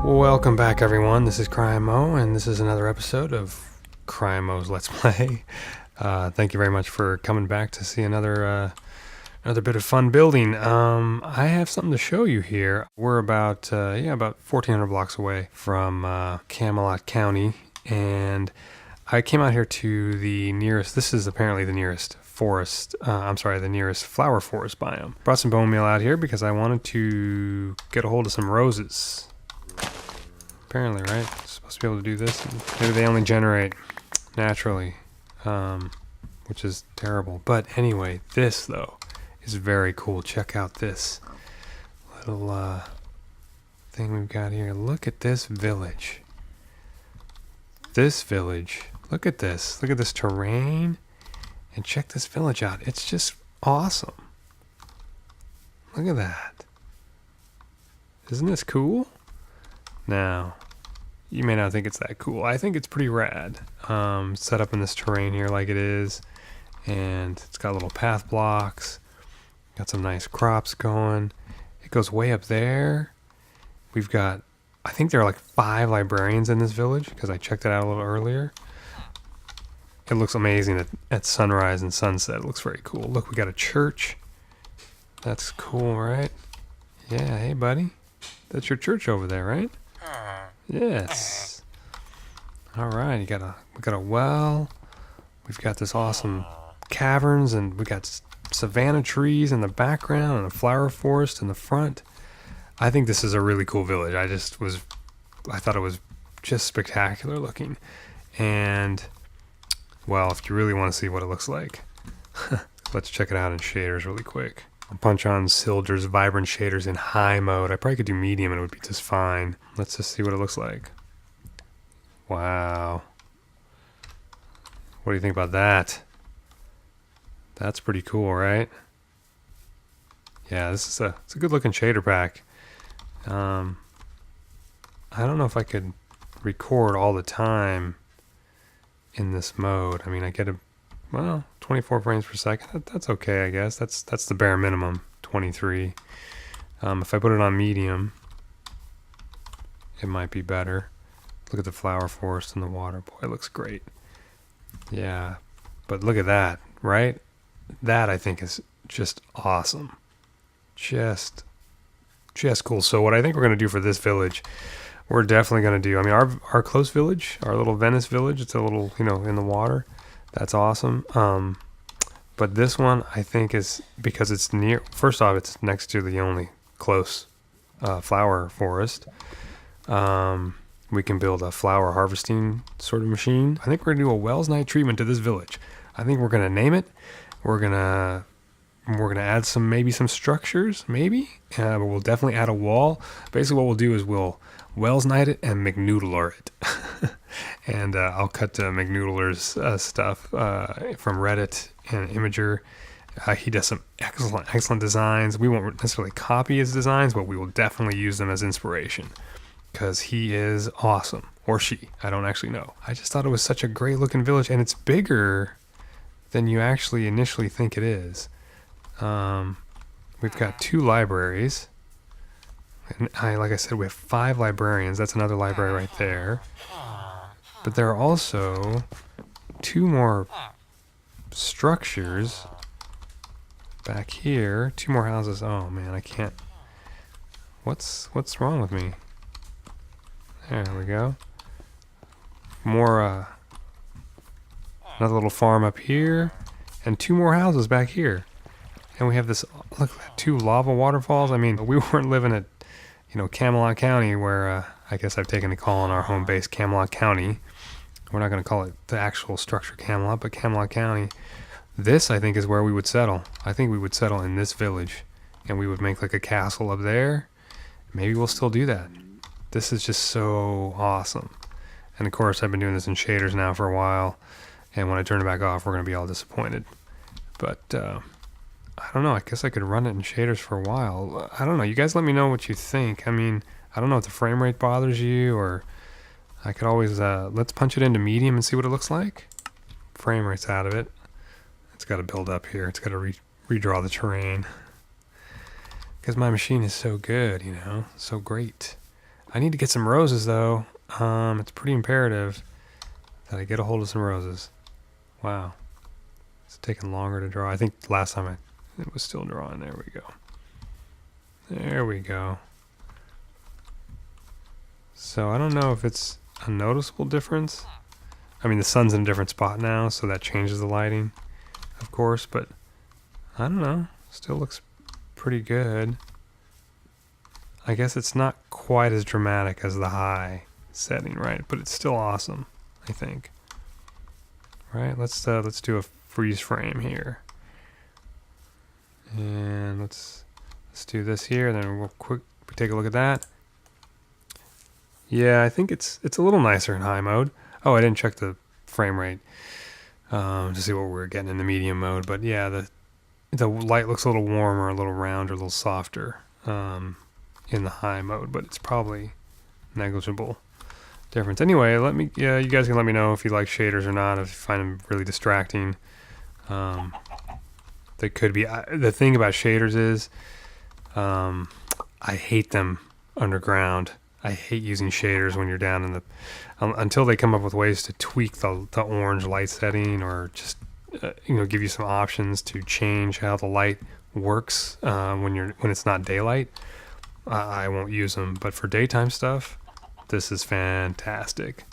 Welcome back, everyone. This is CryinMo, and this is another episode of CryinMo's Let's Play. Thank you very much for coming back to see another bit of fun building. I have something to show you here. We're about 1,400 blocks away from Camelot County, and I came out here to the nearest. This is apparently the nearest forest. The nearest flower forest biome. Brought some bone meal out here because I wanted to get a hold of some roses. Apparently, right? Supposed to be able to do this. Maybe they only generate naturally, which is terrible. But anyway, this though is very cool. Check out this little thing we've got here. Look at this village. This village. Look at this. Look at this terrain. And check this village out. It's just awesome. Look at that. Isn't this cool? Now, you may not think it's that cool. I think it's pretty rad. Set up in this terrain here like it is. And it's got little path blocks. Got some nice crops going. It goes way up there. We've got, I think there are like 5 librarians in this village because I checked it out a little earlier. It looks amazing at sunrise and sunset. It looks very cool. Look, we got a church. That's cool, right? Yeah, hey buddy. That's your church over there, right? Yes. All right, we got a well. We've got this awesome caverns, and we got savanna trees in the background and a flower forest in the front. I think this is a really cool village. I thought it was just spectacular looking. And well, if you really want to see what it looks like, let's check it out in shaders really quick. I'll punch on Silder's vibrant shaders in high mode. I probably could do medium and it would be just fine. Let's just see what it looks like. Wow. What do you think about that? That's pretty cool, right? Yeah, it's a good looking shader pack. I don't know if I could record all the time in this mode. I mean, I get 24 frames per second. That's okay, I guess. That's the bare minimum, 23. If I put it on medium, it might be better. Look at the flower forest and the water. Boy, it looks great. Yeah, but look at that, right? That, I think, is just awesome. Just cool. So what I think we're going to do for this village, we're definitely going to do, I mean, our close village, our little Venice village, it's a little, in the water. That's awesome. But this one, I think, is because it's near, first off, it's next to the only close flower forest. We can build a flower harvesting sort of machine. I think we're going to do a Wells Night treatment to this village. I think we're going to name it. We're going to add maybe some structures, maybe. But we'll definitely add a wall. Basically, what we'll do is we'll Wells Night it and MacNoodlor it. And I'll cut MacNoodlor's stuff from Reddit and Imgur. He does some excellent designs. We won't necessarily copy his designs, but we will definitely use them as inspiration because he is awesome. Or she. I don't actually know. I just thought it was such a great looking village, and it's bigger than you actually initially think it is. We've got 2 libraries. And like I said, we have 5 librarians. That's another library right there. But there are also 2 more structures back here. 2 more houses. Oh man, I can't. What's wrong with me? There we go. More another little farm up here, and 2 more houses back here. And we have this. Look, 2 lava waterfalls. I mean, we weren't living at Camelot County, where I guess I've taken a call on our home base, Camelot County. We're not going to call it the actual structure Camelot, but Camelot County. This, I think, is where we would settle. I think we would settle in this village, and we would make like a castle up there. Maybe we'll still do that. This is just so awesome. And of course, I've been doing this in shaders now for a while, and when I turn it back off, we're going to be all disappointed. But I don't know. I guess I could run it in shaders for a while. I don't know. You guys let me know what you think. I mean, I don't know if the frame rate bothers you, or I could always, let's punch it into medium and see what it looks like. Frame rate's out of it. It's got to build up here. It's got to redraw the terrain. Because my machine is so good, so great. I need to get some roses though. It's pretty imperative that I get a hold of some roses. Wow. It's taking longer to draw. I think last time it was still drawing. There we go. There we go. So I don't know if it's a noticeable difference. I mean, the sun's in a different spot now, so that changes the lighting, of course, but I don't know. Still looks pretty good. I guess it's not quite as dramatic as the high setting, right? But it's still awesome, I think. Right, let's do a freeze frame here. And let's do this here, then we'll quick take a look at that. Yeah, I think it's a little nicer in high mode. Oh, I didn't check the frame rate to see what we're getting in the medium mode, but yeah, the light looks a little warmer, a little rounder, a little softer in the high mode, but it's probably negligible difference. Anyway, you guys can let me know if you like shaders or not, if you find them really distracting. They could be. The thing about shaders is I hate them underground. I hate using shaders when you're down in the until they come up with ways to tweak the orange light setting, or just give you some options to change how the light works when it's not daylight. I won't use them, but for daytime stuff, this is fantastic.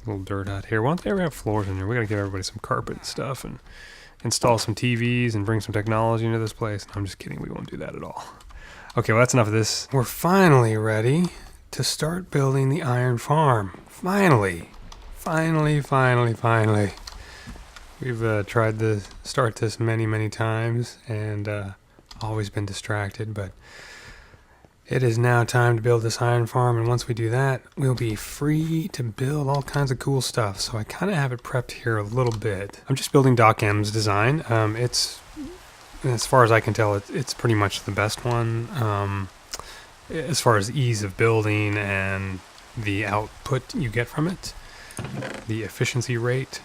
Little dirt out here. Why don't they ever have floors in here? We gotta give everybody some carpet and stuff, and install some TVs and bring some technology into this place. No, I'm just kidding. We won't do that at all. Okay, well, that's enough of this. We're finally ready to start building the iron farm. Finally. Finally. We've tried to start this many times and always been distracted, but it is now time to build this iron farm, and once we do that, we'll be free to build all kinds of cool stuff. So I kind of have it prepped here a little bit. I'm just building Doc M's design. It's, as far as I can tell, it's pretty much the best one as far as ease of building and the output you get from it, the efficiency rate.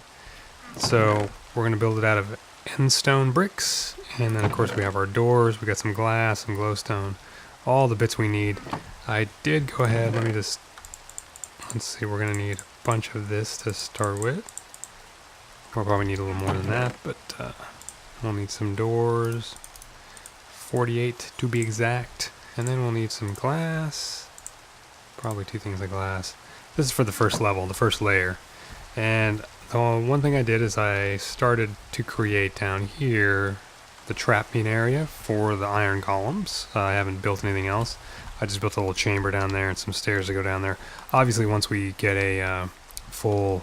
So we're going to build it out of endstone bricks, and then of course we have our doors. We got some glass, some glowstone, all the bits we need. I did go ahead, let's see, we're going to need a bunch of this to start with. We'll probably need a little more than that, but we'll need some doors, 48 to be exact, and then we'll need some glass, probably 2 things of glass. This is for the first level, the first layer. And one thing I did is I started to create down here the trap beam area for the iron columns. I haven't built anything else. I just built a little chamber down there and some stairs to go down there. Obviously, once we get a full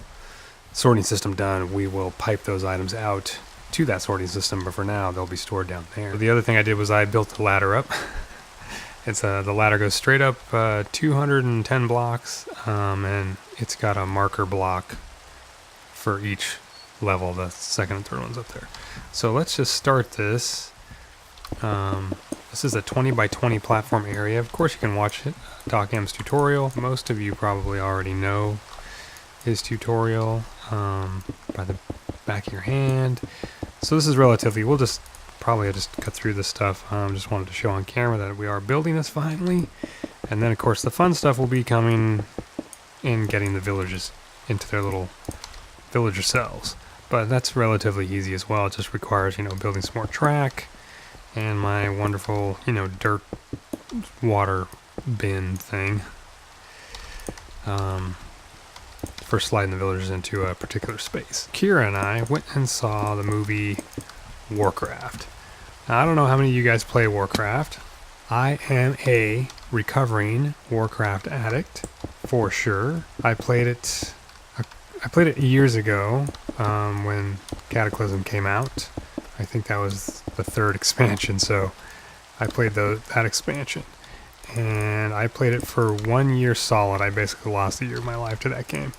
sorting system done, we will pipe those items out to that sorting system, but for now they'll be stored down there. The other thing I did was I built the ladder up. It's the ladder goes straight up 210 blocks, and it's got a marker block for each level. The second and third one's up there. So let's just start this. This is a 20 by 20 platform area. Of course you can watch it, Doc M's tutorial. Most of you probably already know his tutorial by the back of your hand. So this is relatively, we'll just probably just cut through this stuff. Just wanted to show on camera that we are building this finally. And then of course the fun stuff will be coming in getting the villagers into their little villager cells. But that's relatively easy as well. It just requires, building some more track and my wonderful, dirt water bin thing for sliding the villagers into a particular space. Kira and I went and saw the movie Warcraft. Now, I don't know how many of you guys play Warcraft. I am a recovering Warcraft addict for sure. I played it years ago when Cataclysm came out. I think that was the 3rd expansion, so I played that expansion. And I played it for 1 year solid. I basically lost a year of my life to that game.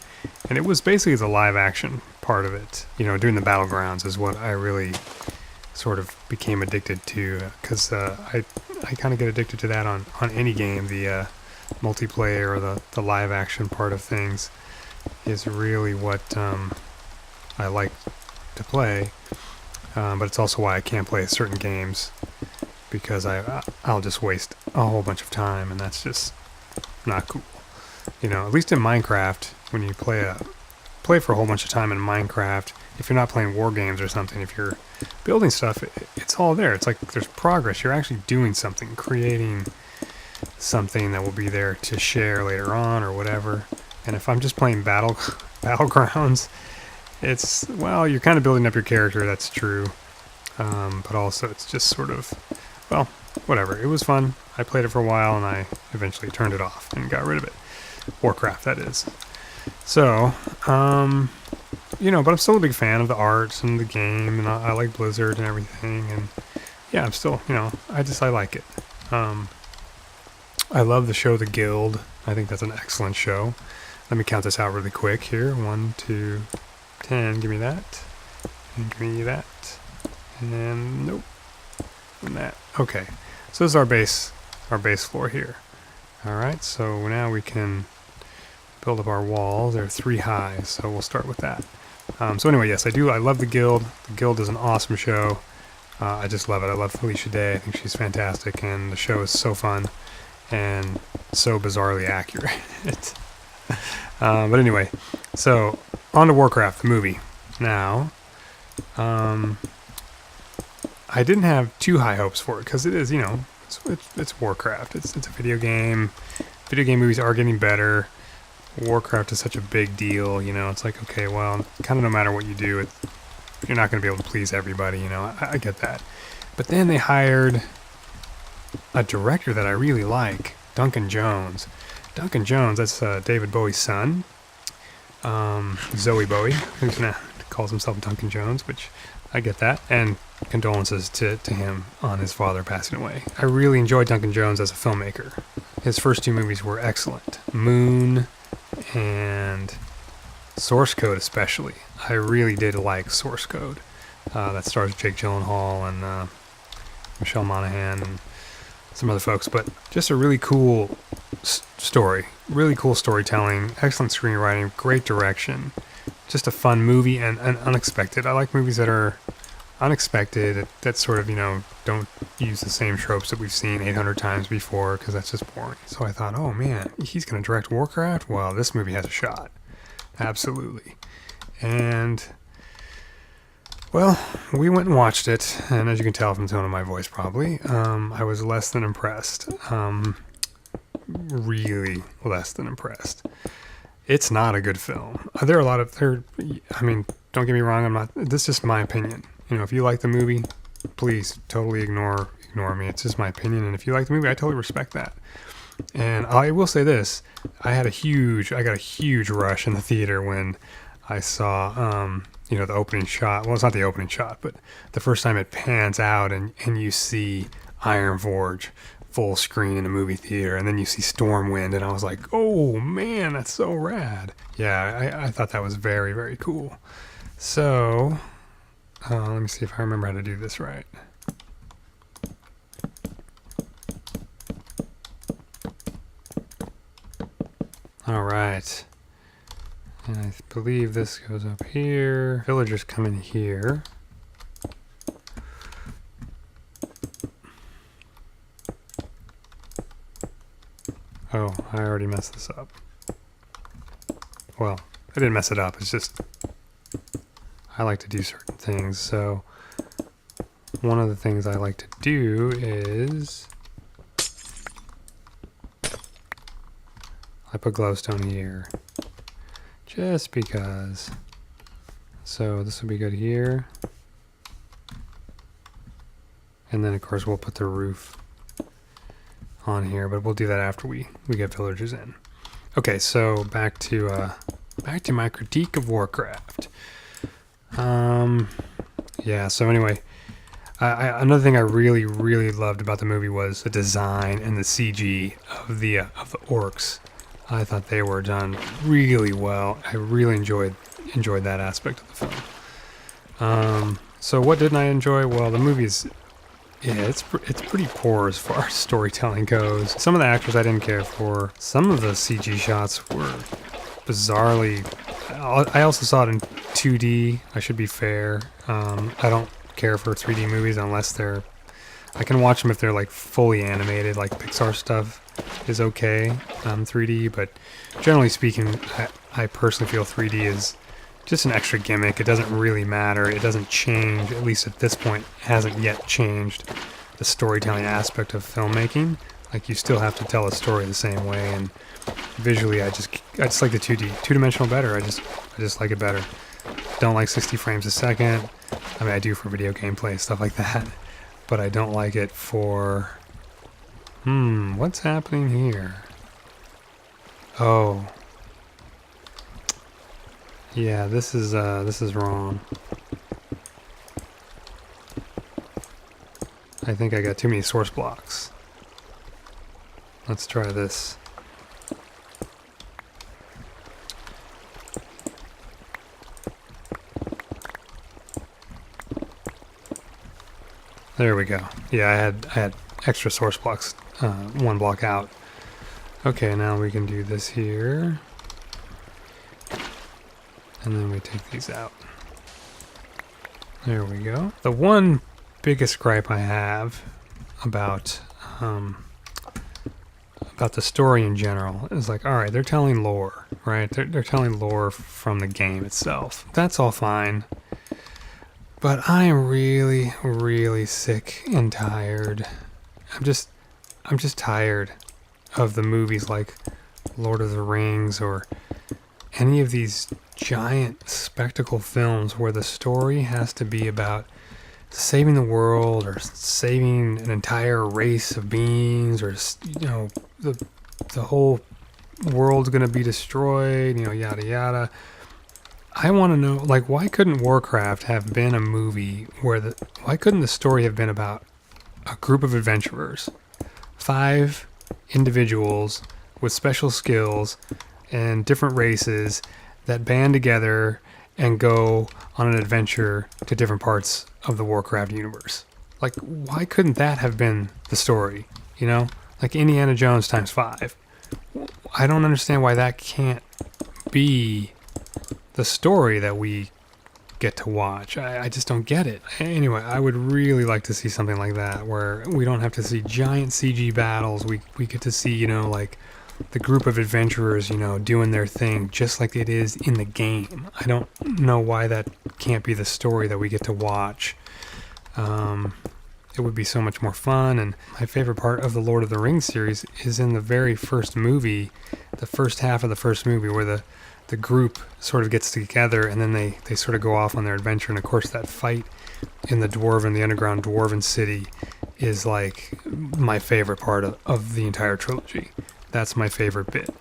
And it was basically the live action part of it. Doing the battlegrounds is what I really sort of became addicted to, because I kind of get addicted to that on any game. The multiplayer or the live action part of things is really what I like to play, but it's also why I can't play certain games because I'll just waste a whole bunch of time, and that's just not cool. You know, at least in Minecraft, when you play for a whole bunch of time in Minecraft, if you're not playing war games or something, if you're building stuff, it's all there. It's like there's progress. You're actually doing something, creating something that will be there to share later on or whatever. And if I'm just playing battlegrounds, it's, well, you're kind of building up your character, that's true. But also it's just sort of, well, whatever. It was fun. I played it for a while and I eventually turned it off and got rid of it. Warcraft, that is. So, you know, but I'm still a big fan of the art and the game, and I like Blizzard and everything, and yeah, I'm still, you know, I like it. I love the show The Guild. I think that's an excellent show. Let me count this out really quick here. 1, 2, 10. Give me that. And give me that. And nope. And that. Okay. So this is our base floor here. Alright, so now we can build up our walls. They're 3 high, so we'll start with that. So anyway, yes, I love The Guild. The Guild is an awesome show. I just love it. I love Felicia Day. I think she's fantastic, and the show is so fun and so bizarrely accurate. But anyway, so on to Warcraft, the movie. Now, I didn't have too high hopes for it, because it is, you know, it's Warcraft. It's a video game. Video game movies are getting better. Warcraft is such a big deal, you know. It's like, okay, well, kind of no matter what you do, you're not going to be able to please everybody, you know. I get that. But then they hired a director that I really like, Duncan Jones. Duncan Jones, that's David Bowie's son, Zoe Bowie, who calls himself Duncan Jones, which I get that, and condolences to him on his father passing away. I really enjoyed Duncan Jones as a filmmaker. His first 2 movies were excellent. Moon and Source Code especially. I really did like Source Code. That stars Jake Gyllenhaal and Michelle Monaghan and some other folks, but just a really cool story. Really cool storytelling, excellent screenwriting, great direction. Just a fun movie and unexpected. I like movies that are unexpected, that sort of, you know, don't use the same tropes that we've seen 800 times before, because that's just boring. So I thought, oh man, he's going to direct Warcraft? Well, this movie has a shot. Absolutely. And, well, we went and watched it, and as you can tell from the tone of my voice probably, I was less than impressed. Really less than impressed. It's not a good film. There are a lot of, I mean, don't get me wrong, this is just my opinion. You know, if you like the movie, please totally ignore me. It's just my opinion, and if you like the movie, I totally respect that. And I will say this, I got a huge rush in the theater when I saw, you know, the opening shot. Well, it's not the opening shot, but the first time it pans out and you see Ironforge full screen in a movie theater, and then you see Stormwind, and I was like, oh man, that's so rad. Yeah, I thought that was very, very cool. So, let me see if I remember how to do this right. All right. And I believe this goes up here. Villagers come in here. Oh, I already messed this up. Well, I didn't mess it up. It's just I like to do certain things. So one of the things I like to do is I put glowstone here just because. So this will be good here. And then of course we'll put the roof on here, but we'll do that after we get villagers in. Okay, so back to my critique of Warcraft. Yeah, so anyway, another thing I really, really loved about the movie was the design and the CG of the orcs. I thought they were done really well. I really enjoyed that aspect of the film. So what didn't I enjoy? Well, the movie's, yeah, it's pretty poor as far as storytelling goes. Some of the actors I didn't care for. Some of the CG shots were bizarrely. I also saw it in 2D. I should be fair. I don't care for 3D movies unless they're I can watch them if they're like fully animated, like Pixar stuff is okay, 3D, but generally speaking, I personally feel 3D is just an extra gimmick. It doesn't really matter. It doesn't change, at least at this point, hasn't yet changed the storytelling aspect of filmmaking. Like, you still have to tell a story the same way, and visually I just like the 2D, two-dimensional better. I just like it better. Don't like 60 frames a second. I mean, I do for video gameplay and stuff like that, but I don't like it for... what's happening here? Oh. Yeah, this is wrong. I think I got too many source blocks. Let's try this. There we go. Yeah, I had extra source blocks, one block out. Okay, now we can do this here. And then we take these out. There we go. The one biggest gripe I have about the story in general is like, alright, they're telling lore, right? They're telling lore from the game itself. That's all fine. But I am really, really sick and tired. I'm just tired of the movies like Lord of the Rings or any of these giant spectacle films where the story has to be about saving the world or saving an entire race of beings, or, you know, the whole world's going to be destroyed, you know, yada yada. I want to know, like, why couldn't Warcraft have been a movie where why couldn't the story have been about a group of adventurers, 5 individuals with special skills and different races that band together and go on an adventure to different parts of the Warcraft universe? Like, why couldn't that have been the story, you know? Like Indiana Jones times 5. I don't understand why that can't be the story that we get to watch. I just don't get it. Anyway, I would really like to see something like that where we don't have to see giant CG battles. We get to see, you know, like the group of adventurers, you know, doing their thing just like it is in the game. I don't know why that can't be the story that we get to watch. It would be so much more fun. And my favorite part of the Lord of the Rings series is in the very first movie, the first half of the first movie, where the group sort of gets together and then they sort of go off on their adventure. And of course that fight in the underground dwarven city is like my favorite part of the entire trilogy. That's my favorite bit.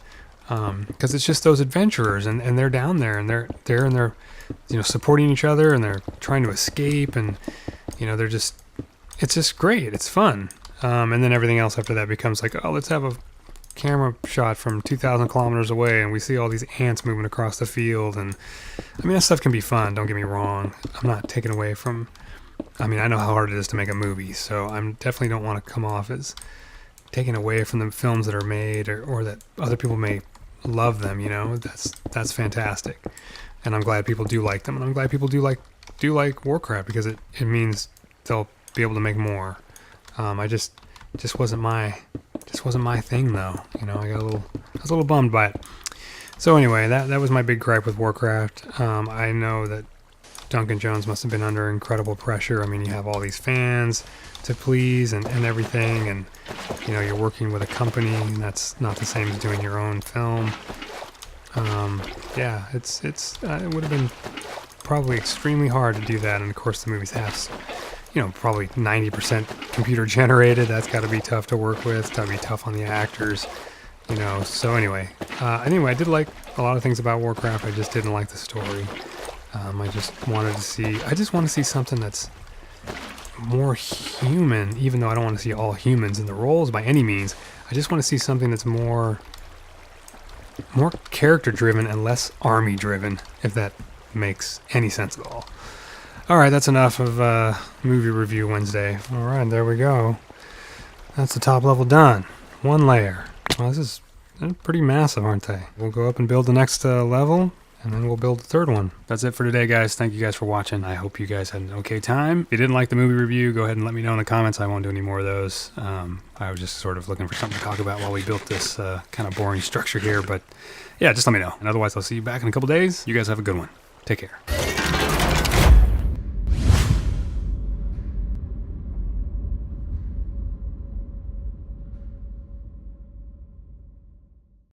Because it's just those adventurers and they're down there and they're you know, supporting each other and they're trying to escape, and you know, it's just great. It's fun. And then everything else after that becomes like, oh, let's have a camera shot from 2,000 kilometers away and we see all these ants moving across the field. And I mean, that stuff can be fun, don't get me wrong. I'm not taking away from, I mean, I know how hard it is to make a movie, so I definitely don't want to come off as taking away from the films that are made or that other people may love them, you know. That's fantastic. And I'm glad people do like them, and I'm glad people do like Warcraft, because it means they'll be able to make more. I just wasn't my thing though, you know. I was a little bummed by it. So anyway, that was my big gripe with Warcraft. I know that Duncan Jones must have been under incredible pressure. I mean, you have all these fans to please and everything, and you know, you're working with a company, and that's not the same as doing your own film. Yeah, it would have been probably extremely hard to do that, and of course the movie's have, you know, probably 90% computer generated. That's got to be tough to work with. It's got to be tough on the actors, you know. So anyway, I did like a lot of things about Warcraft. I just didn't like the story. I just want to see something that's more human, even though I don't want to see all humans in the roles by any means. I just want to see something that's more character driven and less army driven, if that makes any sense at all. Alright, that's enough of Movie Review Wednesday. Alright, there we go. That's the top level done. 1 layer. Well, they're pretty massive, aren't they? We'll go up and build the next level. and then we'll build the third one. That's it for today, guys. Thank you guys for watching. I hope you guys had an okay time. If you didn't like the movie review, go ahead and let me know in the comments. I won't do any more of those. I was just sort of looking for something to talk about while we built this kind of boring structure here. But yeah, just let me know. And otherwise, I'll see you back in a couple days. You guys have a good one. Take care.